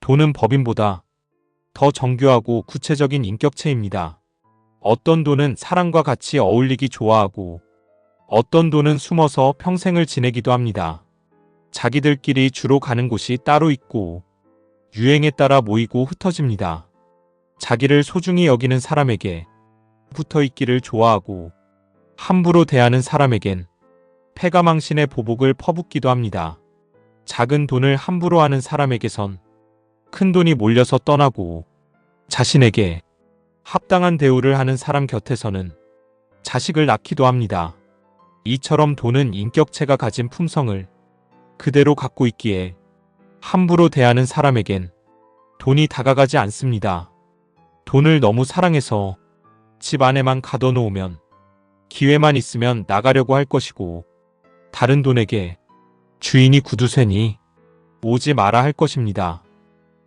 돈은 법인보다 더 정교하고 구체적인 인격체입니다. 어떤 돈은 사람과 같이 어울리기 좋아하고 어떤 돈은 숨어서 평생을 지내기도 합니다. 자기들끼리 주로 가는 곳이 따로 있고 유행에 따라 모이고 흩어집니다. 자기를 소중히 여기는 사람에게 붙어 있기를 좋아하고 함부로 대하는 사람에겐 패가망신의 보복을 퍼붓기도 합니다. 작은 돈을 함부로 하는 사람에게선 큰 돈이 몰려서 떠나고 자신에게 합당한 대우를 하는 사람 곁에서는 자식을 낳기도 합니다. 이처럼 돈은 인격체가 가진 품성을 그대로 갖고 있기에 함부로 대하는 사람에겐 돈이 다가가지 않습니다. 돈을 너무 사랑해서 집 안에만 가둬놓으면 기회만 있으면 나가려고 할 것이고 다른 돈에게 주인이 구두쇠니 오지 마라 할 것입니다.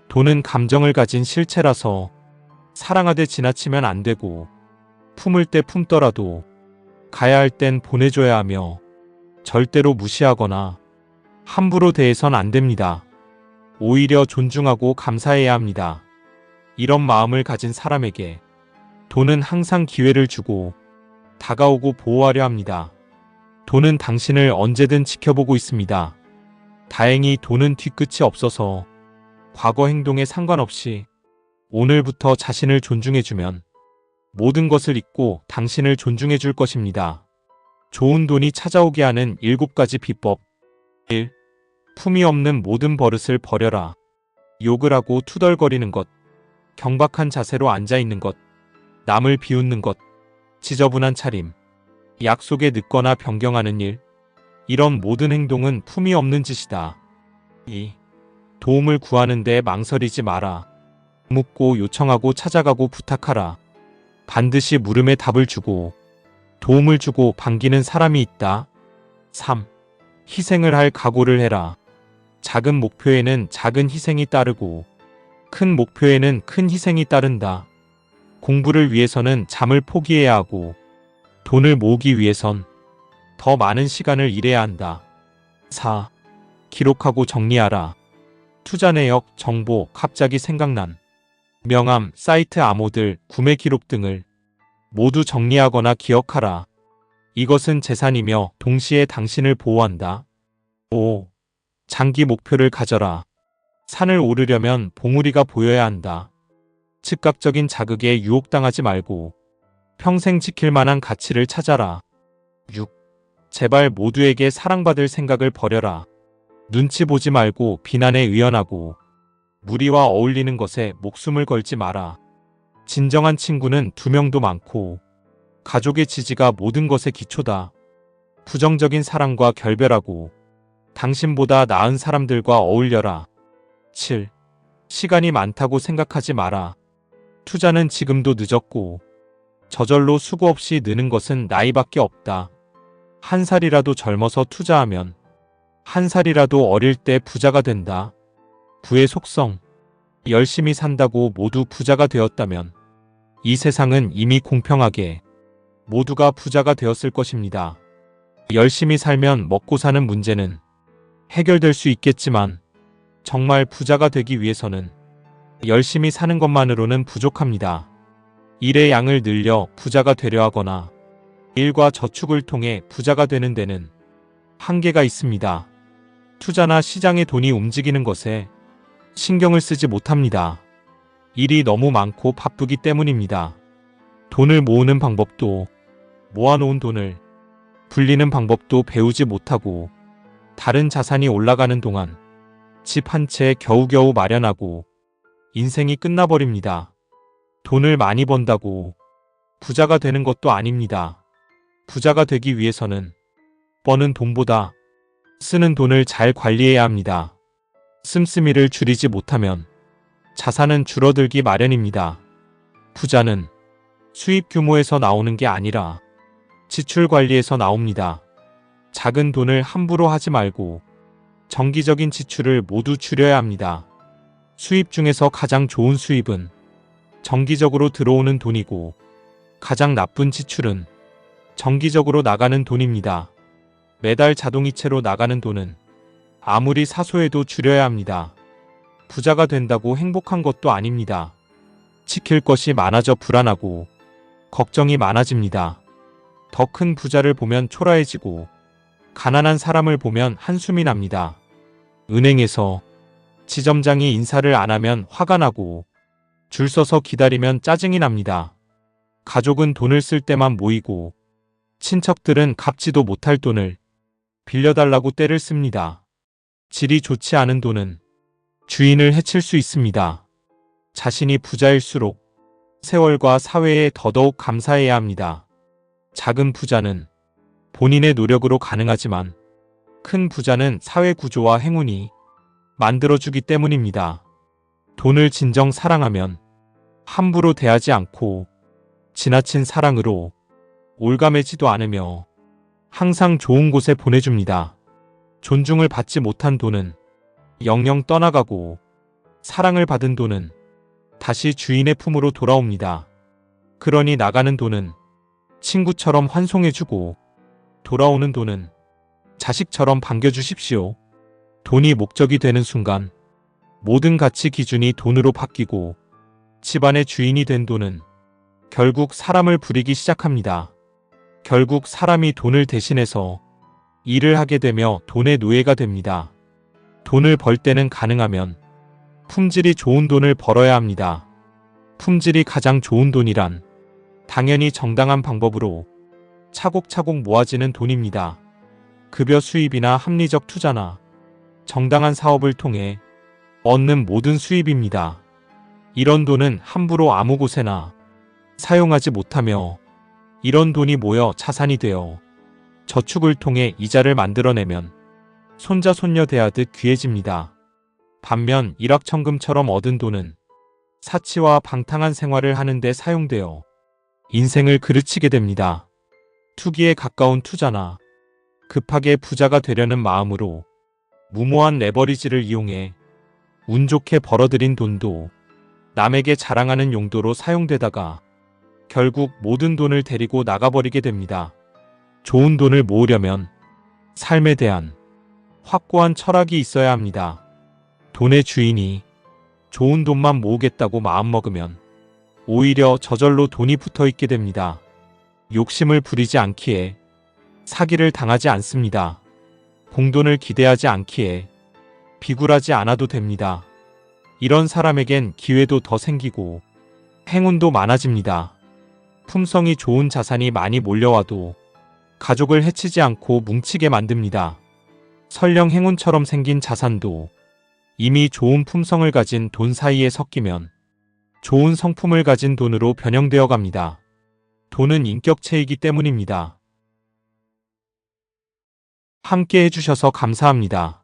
돈은 감정을 가진 실체라서 사랑하되 지나치면 안 되고 품을 때 품더라도 가야 할 땐 보내줘야 하며 절대로 무시하거나 함부로 대해선 안 됩니다. 오히려 존중하고 감사해야 합니다. 이런 마음을 가진 사람에게 돈은 항상 기회를 주고 다가오고 보호하려 합니다. 돈은 당신을 언제든 지켜보고 있습니다. 다행히 돈은 뒤끝이 없어서 과거 행동에 상관없이 오늘부터 자신을 존중해주면 모든 것을 잊고 당신을 존중해줄 것입니다. 좋은 돈이 찾아오게 하는 7가지 비법. 1. 품이 없는 모든 버릇을 버려라. 욕을 하고 투덜거리는 것, 경박한 자세로 앉아있는 것, 남을 비웃는 것, 지저분한 차림, 약속에 늦거나 변경하는 일, 이런 모든 행동은 품이 없는 짓이다. 2. 도움을 구하는 데 망설이지 마라. 묻고 요청하고 찾아가고 부탁하라. 반드시 물음에 답을 주고 도움을 주고 반기는 사람이 있다. 3. 희생을 할 각오를 해라. 작은 목표에는 작은 희생이 따르고 큰 목표에는 큰 희생이 따른다. 공부를 위해서는 잠을 포기해야 하고 돈을 모으기 위해선 더 많은 시간을 일해야 한다. 4. 기록하고 정리하라. 투자 내역, 정보, 갑자기 생각난 명함, 사이트 암호들, 구매 기록 등을 모두 정리하거나 기억하라. 이것은 재산이며 동시에 당신을 보호한다. 5. 장기 목표를 가져라. 산을 오르려면 봉우리가 보여야 한다. 즉각적인 자극에 유혹당하지 말고 평생 지킬 만한 가치를 찾아라. 6. 제발 모두에게 사랑받을 생각을 버려라. 눈치 보지 말고 비난에 의연하고 무리와 어울리는 것에 목숨을 걸지 마라. 진정한 친구는 2명도 많고 가족의 지지가 모든 것의 기초다. 부정적인 사랑과 결별하고 당신보다 나은 사람들과 어울려라. 7. 시간이 많다고 생각하지 마라. 투자는 지금도 늦었고 저절로 수고 없이 느는 것은 나이밖에 없다. 한 살이라도 젊어서 투자하면 한 살이라도 어릴 때 부자가 된다. 부의 속성. 열심히 산다고 모두 부자가 되었다면 이 세상은 이미 공평하게 모두가 부자가 되었을 것입니다. 열심히 살면 먹고 사는 문제는 해결될 수 있겠지만 정말 부자가 되기 위해서는 열심히 사는 것만으로는 부족합니다. 일의 양을 늘려 부자가 되려 하거나 일과 저축을 통해 부자가 되는 데는 한계가 있습니다. 투자나 시장의 돈이 움직이는 것에 신경을 쓰지 못합니다. 일이 너무 많고 바쁘기 때문입니다. 돈을 모으는 방법도 모아놓은 돈을 불리는 방법도 배우지 못하고 다른 자산이 올라가는 동안 집 한 채 겨우겨우 마련하고 인생이 끝나버립니다. 돈을 많이 번다고 부자가 되는 것도 아닙니다. 부자가 되기 위해서는 버는 돈보다 쓰는 돈을 잘 관리해야 합니다. 씀씀이를 줄이지 못하면 자산은 줄어들기 마련입니다. 부자는 수입 규모에서 나오는 게 아니라 지출 관리에서 나옵니다. 작은 돈을 함부로 하지 말고 정기적인 지출을 모두 줄여야 합니다. 수입 중에서 가장 좋은 수입은 정기적으로 들어오는 돈이고 가장 나쁜 지출은 정기적으로 나가는 돈입니다. 매달 자동이체로 나가는 돈은 아무리 사소해도 줄여야 합니다. 부자가 된다고 행복한 것도 아닙니다. 지킬 것이 많아져 불안하고 걱정이 많아집니다. 더 큰 부자를 보면 초라해지고 가난한 사람을 보면 한숨이 납니다. 은행에서 지점장이 인사를 안 하면 화가 나고 줄 서서 기다리면 짜증이 납니다. 가족은 돈을 쓸 때만 모이고 친척들은 갚지도 못할 돈을 빌려달라고 떼를 씁니다. 질이 좋지 않은 돈은 주인을 해칠 수 있습니다. 자신이 부자일수록 세월과 사회에 더더욱 감사해야 합니다. 작은 부자는 본인의 노력으로 가능하지만 큰 부자는 사회 구조와 행운이 만들어주기 때문입니다. 돈을 진정 사랑하면 함부로 대하지 않고 지나친 사랑으로 올가매지도 않으며 항상 좋은 곳에 보내줍니다. 존중을 받지 못한 돈은 영영 떠나가고 사랑을 받은 돈은 다시 주인의 품으로 돌아옵니다. 그러니 나가는 돈은 친구처럼 환송해주고 돌아오는 돈은 자식처럼 반겨주십시오. 돈이 목적이 되는 순간 모든 가치 기준이 돈으로 바뀌고 집안의 주인이 된 돈은 결국 사람을 부리기 시작합니다. 결국 사람이 돈을 대신해서 일을 하게 되며 돈의 노예가 됩니다. 돈을 벌 때는 가능하면 품질이 좋은 돈을 벌어야 합니다. 품질이 가장 좋은 돈이란 당연히 정당한 방법으로 차곡차곡 모아지는 돈입니다. 급여 수입이나 합리적 투자나 정당한 사업을 통해 얻는 모든 수입입니다. 이런 돈은 함부로 아무 곳에나 사용하지 못하며 이런 돈이 모여 자산이 되어 저축을 통해 이자를 만들어내면 손자 손녀 대하듯 귀해집니다. 반면 일확천금처럼 얻은 돈은 사치와 방탕한 생활을 하는 데 사용되어 인생을 그르치게 됩니다. 투기에 가까운 투자나 급하게 부자가 되려는 마음으로 무모한 레버리지를 이용해 운 좋게 벌어들인 돈도 남에게 자랑하는 용도로 사용되다가 결국 모든 돈을 데리고 나가버리게 됩니다. 좋은 돈을 모으려면 삶에 대한 확고한 철학이 있어야 합니다. 돈의 주인이 좋은 돈만 모으겠다고 마음먹으면 오히려 저절로 돈이 붙어 있게 됩니다. 욕심을 부리지 않기에 사기를 당하지 않습니다. 공돈을 기대하지 않기에 비굴하지 않아도 됩니다. 이런 사람에겐 기회도 더 생기고 행운도 많아집니다. 품성이 좋은 자산이 많이 몰려와도 가족을 해치지 않고 뭉치게 만듭니다. 설령 행운처럼 생긴 자산도 이미 좋은 품성을 가진 돈 사이에 섞이면 좋은 성품을 가진 돈으로 변형되어 갑니다. 돈은 인격체이기 때문입니다. 함께 해주셔서 감사합니다.